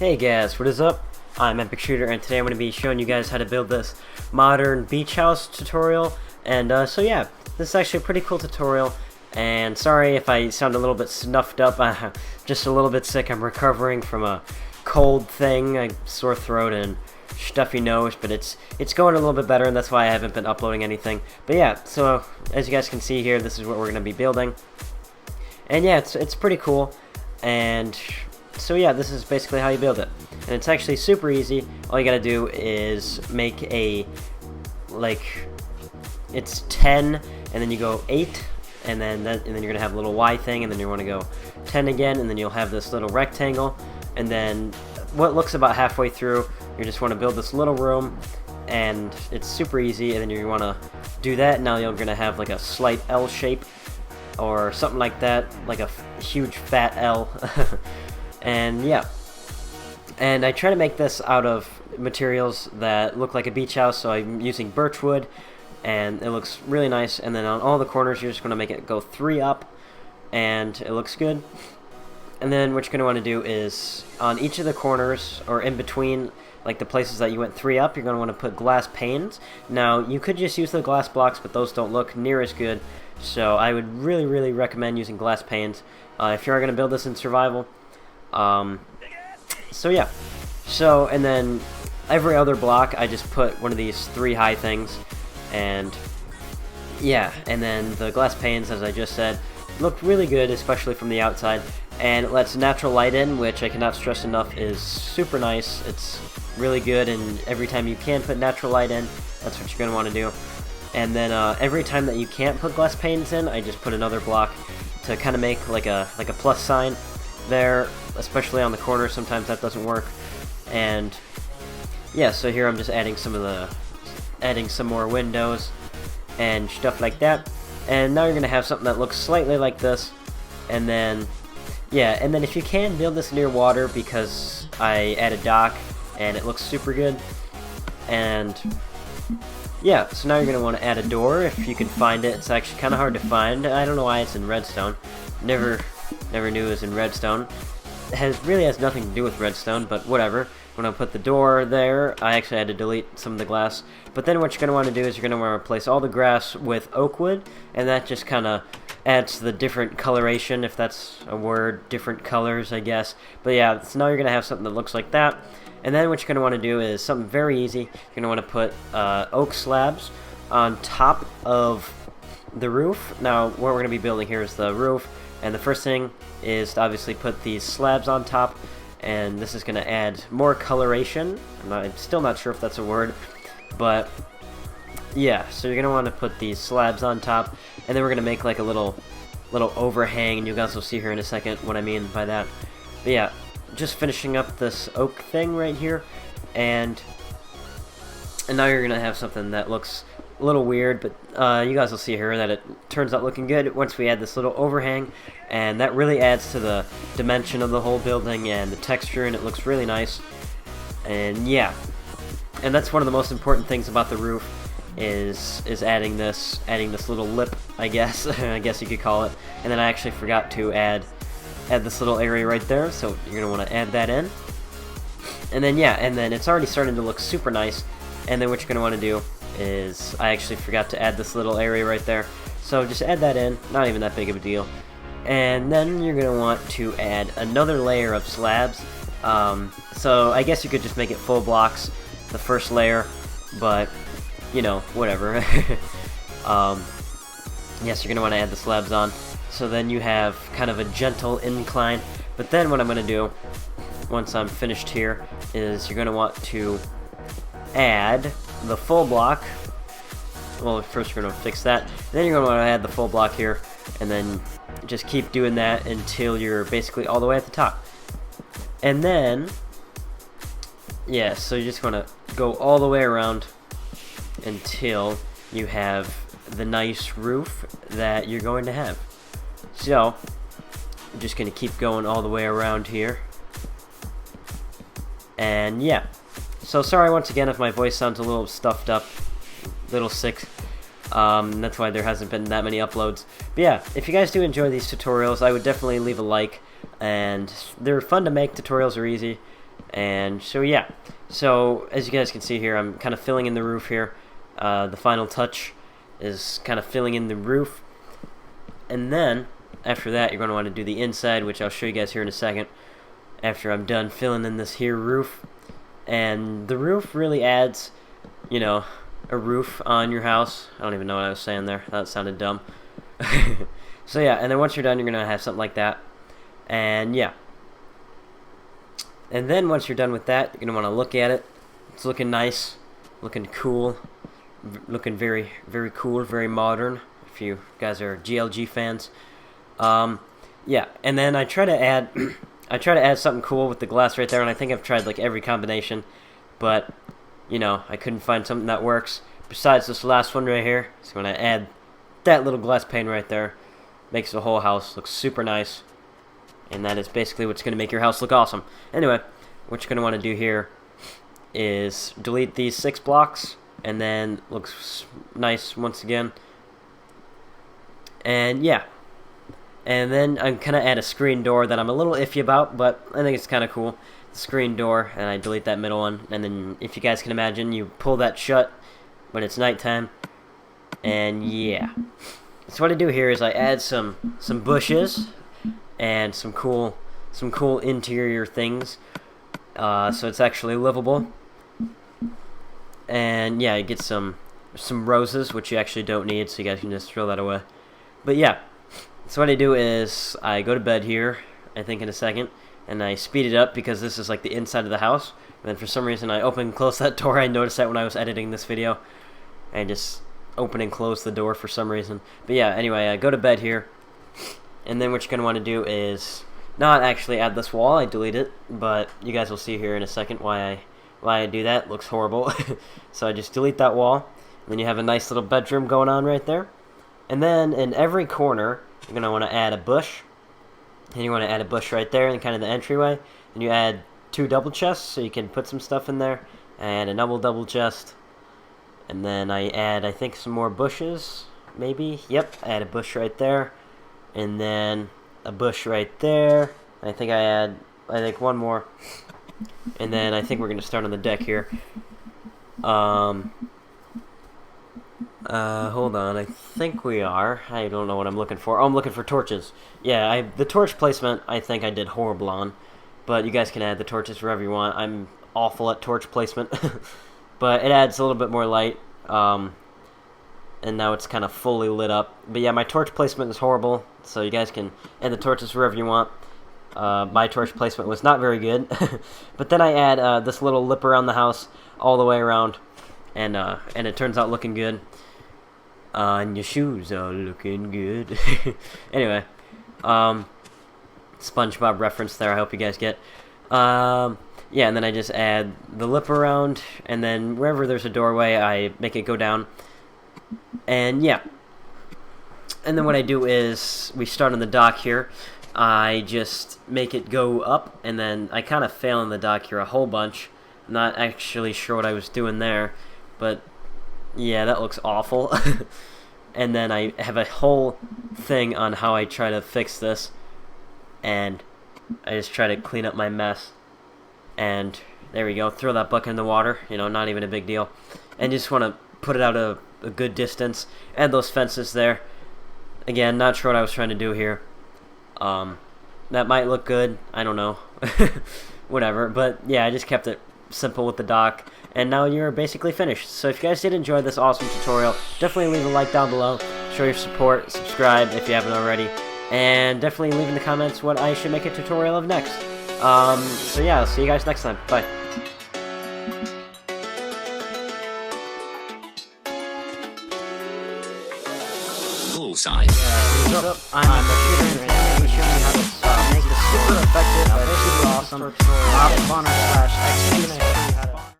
Hey guys, what is up? I'm Epic Shooter, and today I'm going to be showing you guys how to build this modern beach house tutorial. And so yeah, this is actually a pretty cool tutorial. And sorry if I sound a little bit snuffed up, just a little bit sick. I'm recovering from a cold thing, a sore throat and stuffy nose, but it's going a little bit better, and that's why I haven't been uploading anything. But yeah, so as you guys can see here, this is what we're going to be building. And yeah, it's pretty cool. And so yeah, this is basically how you build it, and it's actually super easy. All you gotta do is make a, like, it's 10, and then you go 8, and then you're gonna have a little Y thing, and then you want to go 10 again, and then you'll have this little rectangle, and then what looks about halfway through, you just want to build this little room, and it's super easy. And then you want to do that. Now you're gonna have like a slight L shape or something like that, like a huge fat L. And yeah, and I try to make this out of materials that look like a beach house, so I'm using birch wood, and it looks really nice. And then on all the corners, you're just going to make it go 3 up, and it looks good. And then what you're going to want to do is, on each of the corners, or in between, like the places that you went 3 up, you're going to want to put glass panes. Now, you could just use the glass blocks, but those don't look near as good, so I would really recommend using glass panes if you are going to build this in survival. So yeah, and then every other block I just put one of these 3 high things, and yeah, and then the glass panes, as I just said, look really good, especially from the outside, and it lets natural light in, which I cannot stress enough is super nice. It's really good, and every time you can put natural light in, that's what you're going to want to do. And then every time that you can't put glass panes in, I just put another block to kind of make like a plus sign there, especially on the corner. Sometimes that doesn't work. And yeah, so here I'm just adding some more windows and stuff like that. And now you're gonna have something that looks slightly like this. And then yeah, and then if you can, build this near water, because I add a dock and it looks super good. And yeah, so now you're gonna want to add a door if you can find it. It's actually kind of hard to find. I don't know why it's in redstone. Never knew it was in redstone. It really has nothing to do with redstone, but whatever. When I put the door there, I actually had to delete some of the glass. But then what you're going to want to do is you're going to want to replace all the grass with oak wood, and that just kind of adds to the different coloration, if that's a word, different colors, I guess. But yeah, so now you're going to have something that looks like that. And then what you're going to want to do is something very easy. You're going to want to put oak slabs on top of the roof. Now, what we're going to be building here is the roof. And the first thing is to obviously put these slabs on top, and this is going to add more coloration. I'm still not sure if that's a word, but yeah, so you're going to want to put these slabs on top, and then we're going to make like a little overhang, and you guys will see here in a second what I mean by that. But yeah, just finishing up this oak thing right here, and now you're going to have something that looks a little weird, but you guys will see here that it turns out looking good once we add this little overhang, and that really adds to the dimension of the whole building and the texture, and it looks really nice. And yeah, and that's one of the most important things about the roof is adding this little lip, I guess. I guess you could call it. And then I actually forgot to add this little area right there, so you're gonna want to add that in. And then yeah, and then it's already starting to look super nice. And then what you're gonna want to do is, I actually forgot to add this little area right there, so just add that in, not even that big of a deal. And then you're going to want to add another layer of slabs. So I guess you could just make it full blocks, the first layer, but you know, whatever. Yes, you're going to want to add the slabs on, so then you have kind of a gentle incline. But then what I'm going to do, once I'm finished here, is you're going to want to add the full block. Well, first you're going to fix that, then you're going to want to add the full block here, and then just keep doing that until you're basically all the way at the top. And then yeah, so you just want to go all the way around until you have the nice roof that you're going to have. So I'm just going to keep going all the way around here. And yeah, so sorry once again if my voice sounds a little stuffed up, a little sick. That's why there hasn't been that many uploads. But yeah, if you guys do enjoy these tutorials, I would definitely leave a like. And they're fun to make, tutorials are easy. And so yeah, so as you guys can see here, I'm kind of filling in the roof here. The final touch is kind of filling in the roof, and then after that you're going to want to do the inside, which I'll show you guys here in a second after I'm done filling in this here roof. And the roof really adds, you know, a roof on your house. I don't even know what I was saying there. That sounded dumb. So yeah, and then once you're done, you're going to have something like that. And yeah. And then once you're done with that, you're going to want to look at it. It's looking nice, looking cool, looking very, very cool, very modern, if you guys are GLG fans. Yeah, and then I try to add something cool with the glass right there, and I think I've tried like every combination, but you know, I couldn't find something that works besides this last one right here. So when I add that little glass pane right there, makes the whole house look super nice, and that is basically what's going to make your house look awesome. Anyway, what you're going to want to do here is delete these 6 blocks, and then looks nice once again. And yeah, and then I'm kind of add a screen door that I'm a little iffy about, but I think it's kind of cool. The screen door, and I delete that middle one, and then if you guys can imagine, you pull that shut when it's nighttime. And yeah, so what I do here is I add some bushes and some cool interior things, so it's actually livable. And yeah, you get some roses, which you actually don't need, so you guys can just throw that away. But yeah, so what I do is I go to bed here, I think in a second, and I speed it up because this is like the inside of the house. And then for some reason I open and close that door. I noticed that when I was editing this video. I just open and close the door for some reason. But yeah, anyway, I go to bed here. And then what you're going to want to do is not actually add this wall. I delete it, but you guys will see here in a second why I do that. It looks horrible. So I just delete that wall. And then you have a nice little bedroom going on right there. And then in every corner, you're going to want to add a bush. And you want to add a bush right there in kind of the entryway. And you add 2 double chests so you can put some stuff in there. And a double chest. And then I add, I think, some more bushes, maybe. Yep, add a bush right there. And then a bush right there. I think I add, one more. And then I think we're going to start on the deck here. Hold on, I think we are. I don't know what I'm looking for. Oh, I'm looking for torches. Yeah, the torch placement I think I did horrible on. But you guys can add the torches wherever you want. I'm awful at torch placement. But it adds a little bit more light. And now it's kind of fully lit up. But yeah, my torch placement is horrible. So you guys can add the torches wherever you want. My torch placement was not very good. But then I add this little lip around the house all the way around. And it turns out looking good. And your shoes are looking good. Anyway, SpongeBob reference there. I hope you guys get. Yeah, and then I just add the lip around, and then wherever there's a doorway, I make it go down. And yeah, and then what I do is we start on the dock here. I just make it go up, and then I kind of fail on the dock here a whole bunch. I'm not actually sure what I was doing there, but yeah, that looks awful. And then I have a whole thing on how I try to fix this, and I just try to clean up my mess. And there we go, throw that bucket in the water, you know, not even a big deal. And just want to put it out a good distance. Add those fences there. Again, not sure what I was trying to do here. That might look good, I don't know. Whatever, but yeah, I just kept it simple with the dock. And now you're basically finished. So if you guys did enjoy this awesome tutorial, definitely leave a like down below. Show your support, subscribe if you haven't already. And definitely leave in the comments what I should make a tutorial of next. So yeah, I'll see you guys next time. Bye. Bullseye. What's up? I'm a shooter, and I'm going to be showing you how to make this super effective, super awesome, mod spawner / XP